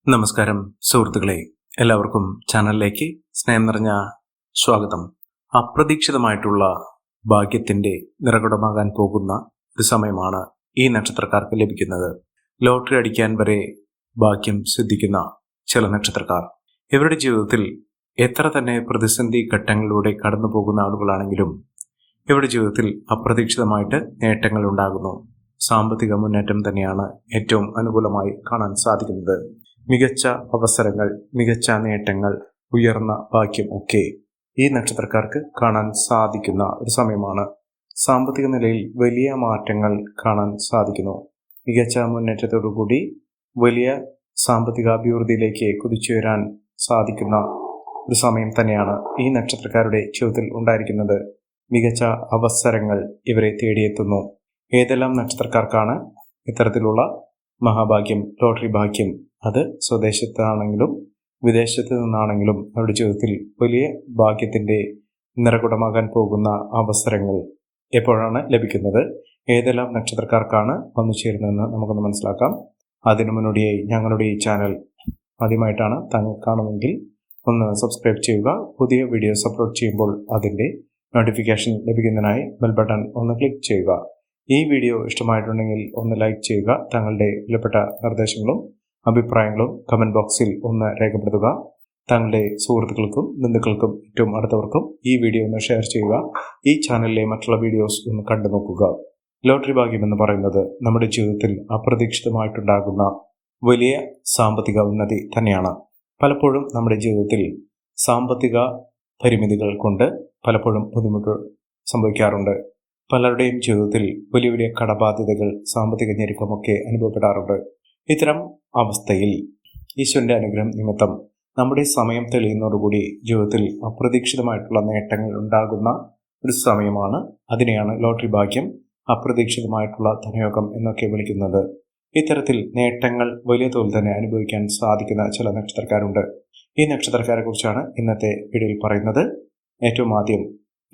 നമസ്കാരം സുഹൃത്തുക്കളെ, എല്ലാവർക്കും ചാനലിലേക്ക് സ്നേഹം നിറഞ്ഞ സ്വാഗതം. അപ്രതീക്ഷിതമായിട്ടുള്ള ഭാഗ്യത്തിന്റെ നിറകുടമാകാൻ പോകുന്ന ഒരു സമയമാണ് ഈ നക്ഷത്രക്കാർക്ക് ലഭിക്കുന്നത്. ലോട്ടറി അടിക്കാൻ വരെ ഭാഗ്യം സിദ്ധിക്കുന്ന ചില നക്ഷത്രക്കാർ ഇവരുടെ ജീവിതത്തിൽ എത്ര തന്നെ പ്രതിസന്ധി ഘട്ടങ്ങളിലൂടെ കടന്നു പോകുന്ന ആളുകളാണെങ്കിലും ഇവരുടെ ജീവിതത്തിൽ അപ്രതീക്ഷിതമായിട്ട് നേട്ടങ്ങൾ ഉണ്ടാകുന്നു. സാമ്പത്തിക മുന്നേറ്റം തന്നെയാണ് ഏറ്റവും അനുകൂലമായി കാണാൻ സാധിക്കുന്നത്. മികച്ച അവസരങ്ങൾ, മികച്ച നേട്ടങ്ങൾ, ഉയർന്ന ഭാഗ്യം ഒക്കെ ഈ നക്ഷത്രക്കാർക്ക് കാണാൻ സാധിക്കുന്ന ഒരു സമയമാണ്. സാമ്പത്തിക നിലയിൽ വലിയ മാറ്റങ്ങൾ കാണാൻ സാധിക്കുന്നു. മികച്ച മുന്നേറ്റത്തോടുകൂടി വലിയ സാമ്പത്തിക അഭിവൃദ്ധിയിലേക്ക് കുതിച്ചുയരാൻ സാധിക്കുന്ന ഒരു സമയം തന്നെയാണ് ഈ നക്ഷത്രക്കാരുടെ ജീവിതത്തിൽ ഉണ്ടായിരിക്കുന്നത്. മികച്ച അവസരങ്ങൾ ഇവരെ തേടിയെത്തുന്നു. ഏതെല്ലാം നക്ഷത്രക്കാർക്കാണ് ഇത്തരത്തിലുള്ള മഹാഭാഗ്യം, ലോട്ടറി ഭാഗ്യം? അത് സ്വദേശത്താണെങ്കിലും വിദേശത്ത് നിന്നാണെങ്കിലും അവരുടെ ജീവിതത്തിൽ വലിയ ഭാഗ്യത്തിന്റെ നിറകുടമാകാൻ പോകുന്ന അവസരങ്ങൾ എപ്പോഴാണ് ലഭിക്കുന്നത്? ഏതെല്ലാം നക്ഷത്രക്കാർക്കാണ് വന്നു ചേരുന്നതെന്ന് നമുക്കൊന്ന് മനസ്സിലാക്കാം. അതിനു മുന്നോടിയായി ഞങ്ങളുടെ ഈ ചാനൽ ആദ്യമായിട്ടാണ് താങ്കൾ കാണുമെങ്കിൽ ഒന്ന് സബ്സ്ക്രൈബ് ചെയ്യുക. പുതിയ വീഡിയോസ് അപ്ലോഡ് ചെയ്യുമ്പോൾ അതിൻ്റെ നോട്ടിഫിക്കേഷൻ ലഭിക്കുന്നതിനായി ബെൽ ബട്ടൺ ഒന്ന് ക്ലിക്ക് ചെയ്യുക. ഈ വീഡിയോ ഇഷ്ടമായിട്ടുണ്ടെങ്കിൽ ഒന്ന് ലൈക്ക് ചെയ്യുക. താങ്കളുടെ വിലപ്പെട്ട നിർദ്ദേശങ്ങളും അഭിപ്രായങ്ങളും കമന്റ് ബോക്സിൽ ഒന്ന് രേഖപ്പെടുത്തുക. താങ്കളുടെ സുഹൃത്തുക്കൾക്കും ബന്ധുക്കൾക്കും ഏറ്റവും അടുത്തവർക്കും ഈ വീഡിയോ ഒന്ന് ഷെയർ ചെയ്യുക. ഈ ചാനലിലെ മറ്റുള്ള വീഡിയോസ് ഒന്ന് കണ്ടു നോക്കുക. ലോട്ടറി ഭാഗ്യം എന്ന് പറയുന്നത് നമ്മുടെ ജീവിതത്തിൽ അപ്രതീക്ഷിതമായിട്ടുണ്ടാകുന്ന വലിയ സാമ്പത്തിക ഉന്നതി തന്നെയാണ്. പലപ്പോഴും നമ്മുടെ ജീവിതത്തിൽ സാമ്പത്തിക പരിമിതികൾ കൊണ്ട് പലപ്പോഴും ബുദ്ധിമുട്ട് സംഭവിക്കാറുണ്ട്. പലരുടെയും ജീവിതത്തിൽ വലിയ വലിയ കടബാധ്യതകൾ, സാമ്പത്തിക ഞെരുക്കമൊക്കെ അനുഭവപ്പെടാറുണ്ട്. ഇത്തരം അവസ്ഥയിൽ ഈശ്വരന്റെ അനുഗ്രഹം നിമിത്തം നമ്മുടെ സമയം തെളിയുന്നതോടുകൂടി ജീവിതത്തിൽ അപ്രതീക്ഷിതമായിട്ടുള്ള നേട്ടങ്ങൾ ഉണ്ടാകുന്ന ഒരു സമയമാണ്. അതിനെയാണ് ലോട്ടറി ഭാഗ്യം, അപ്രതീക്ഷിതമായിട്ടുള്ള ധനയോഗം എന്നൊക്കെ വിളിക്കുന്നത്. ഇത്തരത്തിൽ നേട്ടങ്ങൾ വലിയ തോതിൽ തന്നെ അനുഭവിക്കാൻ സാധിക്കുന്ന ചില നക്ഷത്രക്കാരുണ്ട്. ഈ നക്ഷത്രക്കാരെ കുറിച്ചാണ് ഇന്നത്തെ വീഡിയോയിൽ പറയുന്നത്. ഏറ്റവും ആദ്യം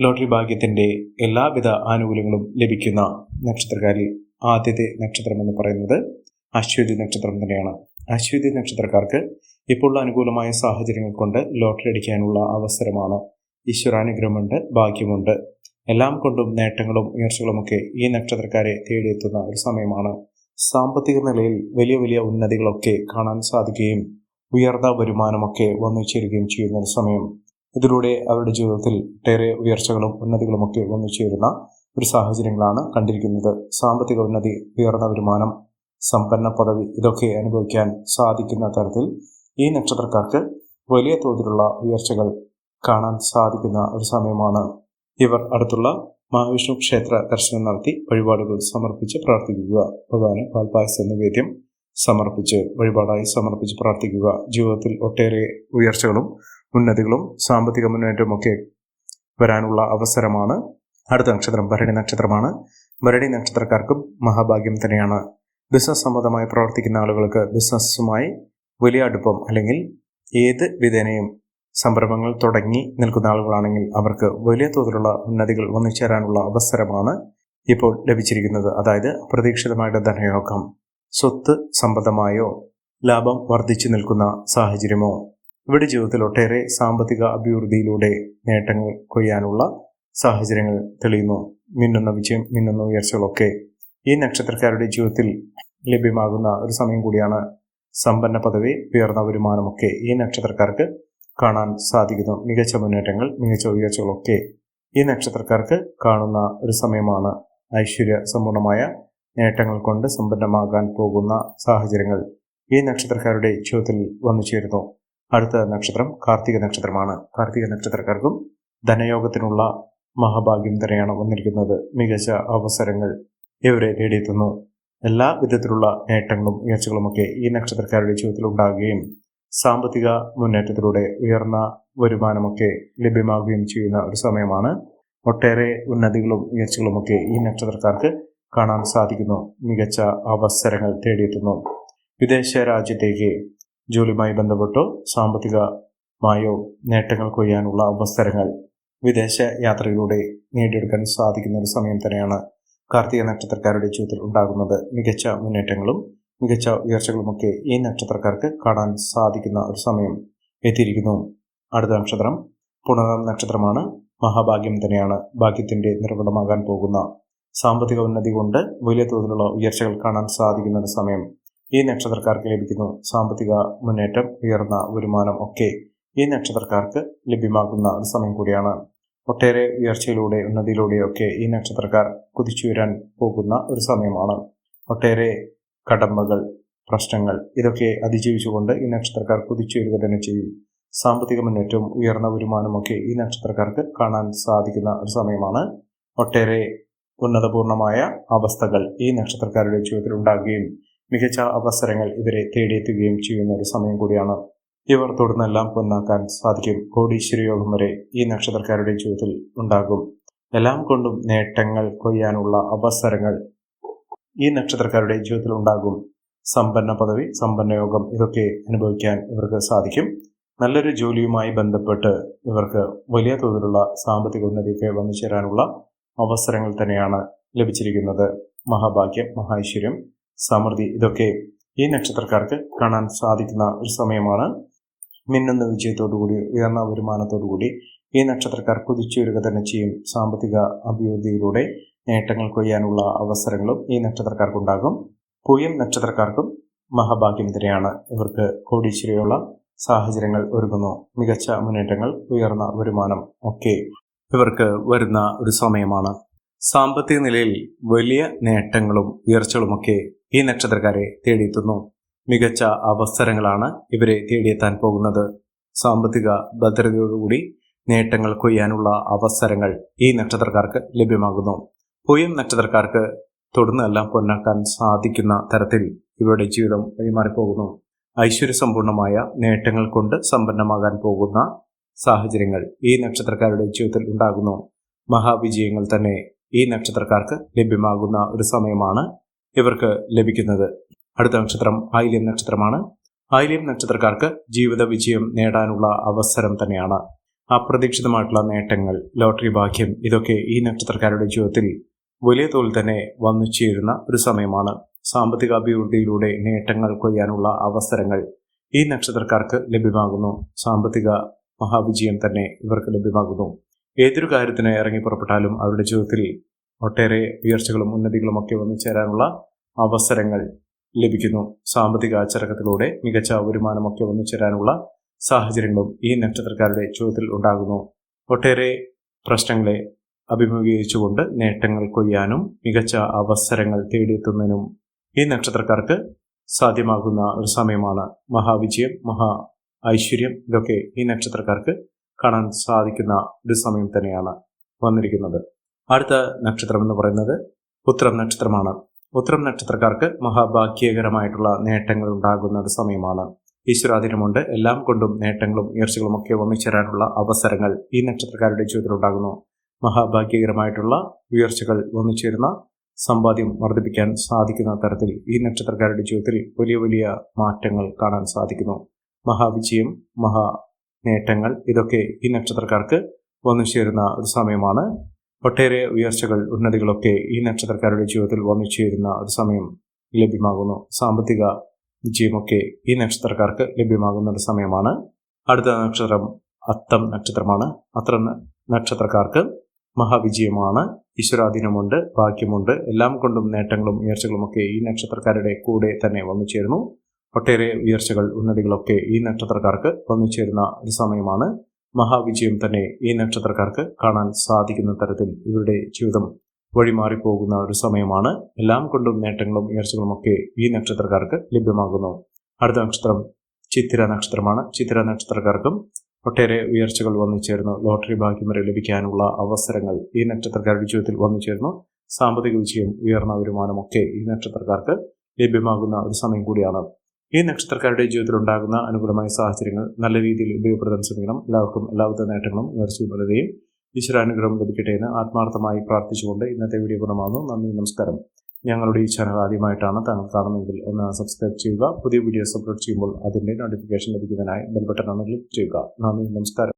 ലോട്ടറി ഭാഗ്യത്തിന്റെ എല്ലാവിധ ആനുകൂല്യങ്ങളും ലഭിക്കുന്ന നക്ഷത്രക്കാരിൽ ആദ്യത്തെ നക്ഷത്രം എന്ന് പറയുന്നത് അശ്വതി നക്ഷത്രം തന്നെയാണ്. അശ്വതി നക്ഷത്രക്കാർക്ക് ഇപ്പോൾ അനുകൂലമായ സാഹചര്യങ്ങൾ കൊണ്ട് ലോട്ടറി അടിക്കാനുള്ള അവസരമാണ്. ഈശ്വരാനുഗ്രഹമുണ്ട്, ഭാഗ്യമുണ്ട്. എല്ലാം കൊണ്ടും നേട്ടങ്ങളും ഉയർച്ചകളുമൊക്കെ ഈ നക്ഷത്രക്കാരെ തേടിയെത്തുന്ന ഒരു സമയമാണ്. സാമ്പത്തിക നിലയിൽ വലിയ വലിയ ഉന്നതികളൊക്കെ കാണാൻ സാധിക്കുകയും ഉയർന്ന വരുമാനമൊക്കെ വന്നു ചേരുകയും ചെയ്യുന്ന ഒരു സമയം. ഇതിലൂടെ അവരുടെ ജീവിതത്തിൽ ഒട്ടേറെ ഉയർച്ചകളും ഉന്നതികളുമൊക്കെ വന്നു ചേരുന്ന ഒരു സാഹചര്യങ്ങളാണ് കണ്ടിരിക്കുന്നത്. സാമ്പത്തിക ഉന്നതി, ഉയർന്ന വരുമാനം, സമ്പന്ന പദവി ഇതൊക്കെ അനുഭവിക്കാൻ സാധിക്കുന്ന തരത്തിൽ ഈ നക്ഷത്രക്കാർക്ക് വലിയ തോതിലുള്ള ഉയർച്ചകൾ കാണാൻ സാധിക്കുന്ന ഒരു സമയമാണ്. ഇവർ അടുത്തുള്ള മഹാവിഷ്ണു ക്ഷേത്ര ദർശനം നടത്തി വഴിപാടുകൾ സമർപ്പിച്ച് പ്രാർത്ഥിക്കുക. ഭഗവാന് പാൽപായസ നിവേദ്യം സമർപ്പിച്ച് വഴിപാടായി സമർപ്പിച്ച് പ്രാർത്ഥിക്കുക. ജീവിതത്തിൽ ഒട്ടേറെ ഉയർച്ചകളും ഉന്നതികളും സാമ്പത്തിക മുന്നേറ്റവും ഒക്കെ വരാനുള്ള അവസരമാണ്. അടുത്ത നക്ഷത്രം ഭരണി നക്ഷത്രമാണ്. ഭരണി നക്ഷത്രക്കാർക്കും മഹാഭാഗ്യം തന്നെയാണ്. ബിസിനസ് സംബന്ധമായി പ്രവർത്തിക്കുന്ന ആളുകൾക്ക് ബിസിനസ്സുമായി വലിയ അടുപ്പം അല്ലെങ്കിൽ ഏത് വിധേനയും സംരംഭങ്ങൾ തുടങ്ങി നിൽക്കുന്ന ആളുകളാണെങ്കിൽ അവർക്ക് വലിയ തോതിലുള്ള ഉന്നതികൾ വന്നു ചേരാനുള്ള അവസരമാണ് ഇപ്പോൾ ലഭിച്ചിരിക്കുന്നത്. അതായത് അപ്രതീക്ഷിതമായിട്ട് ധനയോഗം, സ്വത്ത് സംബന്ധമായോ ലാഭം വർദ്ധിച്ചു നിൽക്കുന്ന സാഹചര്യമോ, ഇവിടെ ജീവിതത്തിൽ ഒട്ടേറെ സാമ്പത്തിക അഭിവൃദ്ധിയിലൂടെ നേട്ടങ്ങൾ കൊയ്യാനുള്ള സാഹചര്യങ്ങൾ തെളിയുന്നു. മിന്നുന്ന വിജയം, മിന്നുന്ന ഉയർച്ചകളൊക്കെ ഈ നക്ഷത്രക്കാരുടെ ജീവിതത്തിൽ ലഭ്യമാകുന്ന ഒരു സമയം കൂടിയാണ്. സമ്പന്ന പദവി, ഉയർന്ന വരുമാനമൊക്കെ ഈ നക്ഷത്രക്കാർക്ക് കാണാൻ സാധിക്കുന്നു. മികച്ച മുന്നേറ്റങ്ങൾ, മികച്ച ഉയർച്ചകളൊക്കെ ഈ നക്ഷത്രക്കാർക്ക് കാണുന്ന ഒരു സമയമാണ്. ഐശ്വര്യ സമ്പൂർണമായ നേട്ടങ്ങൾ കൊണ്ട് സമ്പന്നമാകാൻ പോകുന്ന സാഹചര്യങ്ങൾ ഈ നക്ഷത്രക്കാരുടെ ജീവിതത്തിൽ വന്നു ചേരുന്നു. അടുത്ത നക്ഷത്രം കാർത്തിക നക്ഷത്രമാണ്. കാർത്തിക നക്ഷത്രക്കാർക്കും ധനയോഗത്തിനുള്ള മഹാഭാഗ്യം തന്നെയാണ് വന്നിരിക്കുന്നത്. മികച്ച അവസരങ്ങൾ ഇവരെ തേടിയെത്തുന്നു. എല്ലാ വിധത്തിലുള്ള നേട്ടങ്ങളും ഉയർച്ചകളുമൊക്കെ ഈ നക്ഷത്രക്കാരുടെ ജീവിതത്തിൽ ഉണ്ടാകുകയും സാമ്പത്തിക മുന്നേറ്റത്തിലൂടെ ഉയർന്ന വരുമാനമൊക്കെ ലഭ്യമാകുകയും ചെയ്യുന്ന ഒരു സമയമാണ്. ഒട്ടേറെ ഉന്നതികളും ഉയർച്ചകളുമൊക്കെ ഈ നക്ഷത്രക്കാർക്ക് കാണാൻ സാധിക്കുന്നു. മികച്ച അവസരങ്ങൾ തേടിയെത്തുന്നു. വിദേശ രാജ്യത്തേക്ക് ജോലിയുമായി ബന്ധപ്പെട്ടോ സാമ്പത്തികമായോ നേട്ടങ്ങൾ കൊയ്യാനുള്ള അവസരങ്ങൾ വിദേശ യാത്രയിലൂടെ നേടിയെടുക്കാൻ സാധിക്കുന്ന ഒരു സമയം തന്നെയാണ് കാർത്തിക നക്ഷത്രക്കാരുടെ ജീവിതത്തിൽ ഉണ്ടാകുന്നത്. മികച്ച മുന്നേറ്റങ്ങളും മികച്ച ഉയർച്ചകളുമൊക്കെ ഈ നക്ഷത്രക്കാർക്ക് കാണാൻ സാധിക്കുന്ന ഒരു സമയം എത്തിയിരിക്കുന്നു. അടുത്ത നക്ഷത്രം പുണർദം നക്ഷത്രമാണ്. മഹാഭാഗ്യം തന്നെയാണ് ഭാഗ്യത്തിന്റെ നിർവ്വഹണമാകാൻ പോകുന്ന. സാമ്പത്തിക ഉന്നതി കൊണ്ട് വലിയ തോതിലുള്ള ഉയർച്ചകൾ കാണാൻ സാധിക്കുന്ന ഒരു സമയം ഈ നക്ഷത്രക്കാർക്ക് ലഭിക്കുന്നു. സാമ്പത്തിക മുന്നേറ്റം, ഉയർന്ന വരുമാനം ഒക്കെ ഈ നക്ഷത്രക്കാർക്ക് ലഭ്യമാകുന്ന ഒരു സമയം കൂടിയാണ്. ഒട്ടേറെ ഉയർച്ചയിലൂടെ, ഉന്നതിയിലൂടെയൊക്കെ ഈ നക്ഷത്രക്കാർ കുതിച്ചുയരാൻ പോകുന്ന ഒരു സമയമാണ്. ഒട്ടേറെ കടമ്പകൾ, പ്രശ്നങ്ങൾ ഇതൊക്കെ അതിജീവിച്ചുകൊണ്ട് ഈ നക്ഷത്രക്കാർ കുതിച്ചുയരുക തന്നെ ചെയ്യും. സാമ്പത്തിക മുന്നേറ്റവും ഉയർന്ന വരുമാനമൊക്കെ ഈ നക്ഷത്രക്കാർക്ക് കാണാൻ സാധിക്കുന്ന ഒരു സമയമാണ്. ഒട്ടേറെ ഉന്നതപൂർണമായ അവസ്ഥകൾ ഈ നക്ഷത്രക്കാരുടെ ജീവിതത്തിൽ ഉണ്ടാകുകയും മികച്ച അവസരങ്ങൾ ഇവരെ തേടിയെത്തുകയും ചെയ്യുന്ന ഒരു സമയം കൂടിയാണ്. ഇവർ തുടർന്നെല്ലാം പൊന്നാക്കാൻ സാധിക്കും. കോടീശ്വര യോഗം വരെ ഈ നക്ഷത്രക്കാരുടെ ജീവിതത്തിൽ ഉണ്ടാകും. എല്ലാം കൊണ്ടും നേട്ടങ്ങൾ കൊയ്യാനുള്ള അവസരങ്ങൾ ഈ നക്ഷത്രക്കാരുടെ ജീവിതത്തിൽ ഉണ്ടാകും. സമ്പന്ന പദവി, സമ്പന്ന യോഗം ഇതൊക്കെ അനുഭവിക്കാൻ ഇവർക്ക് സാധിക്കും. നല്ലൊരു ജോലിയുമായി ബന്ധപ്പെട്ട് ഇവർക്ക് വലിയ തോതിലുള്ള സാമ്പത്തിക ഉന്നതിയൊക്കെ വന്നു ചേരാനുള്ള അവസരങ്ങൾ തന്നെയാണ് ലഭിച്ചിരിക്കുന്നത്. മഹാഭാഗ്യം, മഹൈശ്വര്യം, സമൃദ്ധി ഇതൊക്കെ ഈ നക്ഷത്രക്കാർക്ക് കാണാൻ സാധിക്കുന്ന ഒരു സമയമാണ്. മിന്നുന്ന വിജയത്തോടുകൂടി, ഉയർന്ന വരുമാനത്തോടുകൂടി ഈ നക്ഷത്രക്കാർ കുതിച്ചുയരുക തന്നെ ചെയ്യും. സാമ്പത്തിക അഭിവൃദ്ധിയിലൂടെ നേട്ടങ്ങൾ കൊയ്യാനുള്ള അവസരങ്ങളും ഈ നക്ഷത്രക്കാർക്കുണ്ടാകും. പൂയം നക്ഷത്രക്കാർക്കും മഹാഭാഗ്യം തന്നെയാണ്. ഇവർക്ക് കോടീശ്വരയുള്ള സാഹചര്യങ്ങൾ ഒരുങ്ങുന്നു. മികച്ച മുന്നേറ്റങ്ങൾ, ഉയർന്ന വരുമാനം ഒക്കെ ഇവർക്ക് വരുന്ന ഒരു സമയമാണ്. സാമ്പത്തിക നിലയിൽ വലിയ നേട്ടങ്ങളും ഉയർച്ചകളുമൊക്കെ ഈ നക്ഷത്രക്കാരെ തേടിയെത്തുന്നു. മികച്ച അവസരങ്ങളാണ് ഇവരെ തേടിയെത്താൻ പോകുന്നത്. സാമ്പത്തിക ഭദ്രതയോടുകൂടി നേട്ടങ്ങൾ കൊയ്യാനുള്ള അവസരങ്ങൾ ഈ നക്ഷത്രക്കാർക്ക് ലഭ്യമാകുന്നു. പൂയം നക്ഷത്രക്കാർക്ക് തുടർന്നെല്ലാം പൊന്നാക്കാൻ സാധിക്കുന്ന തരത്തിൽ ഇവരുടെ ജീവിതം വഴിമാറിപ്പോകുന്നു. ഐശ്വര്യസമ്പൂർണമായ നേട്ടങ്ങൾ കൊണ്ട് സമ്പന്നമാകാൻ പോകുന്ന സാഹചര്യങ്ങൾ ഈ നക്ഷത്രക്കാരുടെ ജീവിതത്തിൽ ഉണ്ടാകുന്നു. മഹാവിജയങ്ങൾ തന്നെ ഈ നക്ഷത്രക്കാർക്ക് ലഭ്യമാകുന്ന ഒരു സമയമാണ് ഇവർക്ക് ലഭിക്കുന്നത്. അടുത്ത നക്ഷത്രം ആയില്യം നക്ഷത്രമാണ്. ആയില്യം നക്ഷത്രക്കാർക്ക് ജീവിത വിജയം നേടാനുള്ള അവസരം തന്നെയാണ്. അപ്രതീക്ഷിതമായിട്ടുള്ള നേട്ടങ്ങൾ, ലോട്ടറി ഭാഗ്യം ഇതൊക്കെ ഈ നക്ഷത്രക്കാരുടെ ജീവിതത്തിൽ വലിയ തോതിൽ തന്നെ വന്നു ചേരുന്ന ഒരു സമയമാണ്. സാമ്പത്തിക അഭിവൃദ്ധിയിലൂടെ നേട്ടങ്ങൾ കൊയ്യാനുള്ള അവസരങ്ങൾ ഈ നക്ഷത്രക്കാർക്ക് ലഭ്യമാകുന്നു. സാമ്പത്തിക മഹാവിജയം തന്നെ ഇവർക്ക് ലഭ്യമാകുന്നു. ഏതൊരു കാര്യത്തിന് ഇറങ്ങി പുറപ്പെട്ടാലും അവരുടെ ജീവിതത്തിൽ ഒട്ടേറെ ഉയർച്ചകളും ഉന്നതികളും ഒക്കെ വന്നു ചേരാനുള്ള അവസരങ്ങൾ ലഭിക്കുന്നു. സാമ്പത്തിക അച്ചടക്കത്തിലൂടെ മികച്ച വരുമാനമൊക്കെ വന്നു ചേരാനുള്ള സാഹചര്യങ്ങളും ഈ നക്ഷത്രക്കാരുടെ ജീവിതത്തിൽ ഉണ്ടാകുന്നു. ഒട്ടേറെ പ്രശ്നങ്ങളെ അഭിമുഖീകരിച്ചുകൊണ്ട് നേട്ടങ്ങൾ കൊയ്യാനും മികച്ച അവസരങ്ങൾ തേടിയെത്തുന്നതിനും ഈ നക്ഷത്രക്കാർക്ക് സാധ്യമാകുന്ന ഒരു സമയമാണ്. മഹാവിജയം, മഹാ ഐശ്വര്യം ഇതൊക്കെ ഈ നക്ഷത്രക്കാർക്ക് കാണാൻ സാധിക്കുന്ന ഒരു സമയം തന്നെയാണ് വന്നിരിക്കുന്നത്. അടുത്ത നക്ഷത്രം എന്ന് പറയുന്നത് ഉത്രം നക്ഷത്രമാണ്. ഉത്രം നക്ഷത്രക്കാർക്ക് മഹാഭാഗ്യകരമായിട്ടുള്ള നേട്ടങ്ങൾ ഉണ്ടാകുന്ന ഒരു സമയമാണ്. ഈശ്വരാധീനമുണ്ട്. എല്ലാം കൊണ്ടും നേട്ടങ്ങളും ഉയർച്ചകളും ഒക്കെ വന്നുചേരാനുള്ള അവസരങ്ങൾ ഈ നക്ഷത്രക്കാരുടെ ജീവിതത്തിൽ ഉണ്ടാകുന്നു. മഹാഭാഗ്യകരമായിട്ടുള്ള ഉയർച്ചകൾ വന്നുചേരുന്ന സമ്പാദ്യം വർദ്ധിപ്പിക്കാൻ സാധിക്കുന്ന തരത്തിൽ ഈ നക്ഷത്രക്കാരുടെ ജീവിതത്തിൽ വലിയ വലിയ മാറ്റങ്ങൾ കാണാൻ സാധിക്കുന്നു. മഹാവിജയം, മഹാ നേട്ടങ്ങൾ ഇതൊക്കെ ഈ നക്ഷത്രക്കാർക്ക് വന്നു ചേരുന്ന ഒരു സമയമാണ്. ഒട്ടേറെ ഉയർച്ചകൾ, ഉന്നതികളൊക്കെ ഈ നക്ഷത്രക്കാരുടെ ജീവിതത്തിൽ വന്നു ചേരുന്ന ഒരു സമയം ലഭ്യമാകുന്നു. സാമ്പത്തിക വിജയമൊക്കെ ഈ നക്ഷത്രക്കാർക്ക് ലഭ്യമാകുന്ന ഒരു സമയമാണ്. അടുത്ത നക്ഷത്രം അത്തം നക്ഷത്രമാണ്. അത്തം നക്ഷത്രക്കാർക്ക് മഹാവിജയമാണ്. ഈശ്വരാധീനമുണ്ട്, ഭാഗ്യമുണ്ട്. എല്ലാം കൊണ്ടും നേട്ടങ്ങളും ഉയർച്ചകളും ഒക്കെ ഈ നക്ഷത്രക്കാരുടെ കൂടെ തന്നെ വന്നു ചേരുന്നു. ഒട്ടേറെ ഉയർച്ചകൾ, ഉന്നതികളൊക്കെ ഈ നക്ഷത്രക്കാർക്ക് വന്നു ചേരുന്ന ഒരു സമയമാണ്. മഹാവിജയം തന്നെ ഈ നക്ഷത്രക്കാർക്ക് കാണാൻ സാധിക്കുന്ന തരത്തിൽ ഇവരുടെ ജീവിതം വഴിമാറിപ്പോകുന്ന ഒരു സമയമാണ്. എല്ലാം കൊണ്ടും നേട്ടങ്ങളും ഉയർച്ചകളും ഒക്കെ ഈ നക്ഷത്രക്കാർക്ക് ലഭ്യമാകുന്നു. അടുത്ത നക്ഷത്രം ചിത്തിര നക്ഷത്രമാണ്. ചിത്തിര നക്ഷത്രക്കാർക്കും ഒട്ടേറെ ഉയർച്ചകൾ വന്നു ചേർന്നു. ലോട്ടറി ഭാഗ്യം വരെ ലഭിക്കാനുള്ള അവസരങ്ങൾ ഈ നക്ഷത്രക്കാരുടെ ജീവിതത്തിൽ വന്നു ചേർന്നു. സാമ്പത്തിക വിജയം, ഉയർന്ന വരുമാനമൊക്കെ ഈ നക്ഷത്രക്കാർക്ക് ലഭ്യമാകുന്ന ഒരു സമയം കൂടിയാണ്. ഈ നക്ഷത്രക്കാരുടെ ജീവിതത്തിൽ ഉണ്ടാകുന്ന അനുകൂലമായ സാഹചര്യങ്ങൾ നല്ല രീതിയിൽ ഉപയോഗപ്പെടുത്താൻ ശ്രമിക്കണം. എല്ലാവർക്കും എല്ലാവിധ നേട്ടങ്ങളും ഉയർച്ചയും വളരുകയും ഈശ്വരാനുഗ്രഹം ലഭിക്കട്ടെ എന്ന് ആത്മാർത്ഥമായി പ്രാർത്ഥിച്ചുകൊണ്ട് ഇന്നത്തെ വീഡിയോ പൂർണ്ണമാകുന്നു. നന്ദി, നമസ്കാരം. ഞങ്ങളുടെ ഈ ചാനൽ ആദ്യമായിട്ടാണ് താങ്കൾ കാണുന്നതെങ്കിൽ ഒന്ന് സബ്സ്ക്രൈബ് ചെയ്യുക. പുതിയ വീഡിയോസ് അപ്ലോഡ് ചെയ്യുമ്പോൾ അതിൻ്റെ നോട്ടിഫിക്കേഷൻ ലഭിക്കുന്നതിനായി ബെൽ ബട്ടൺ ഒന്ന് ക്ലിക്ക് ചെയ്യുക. നന്ദി, നമസ്കാരം.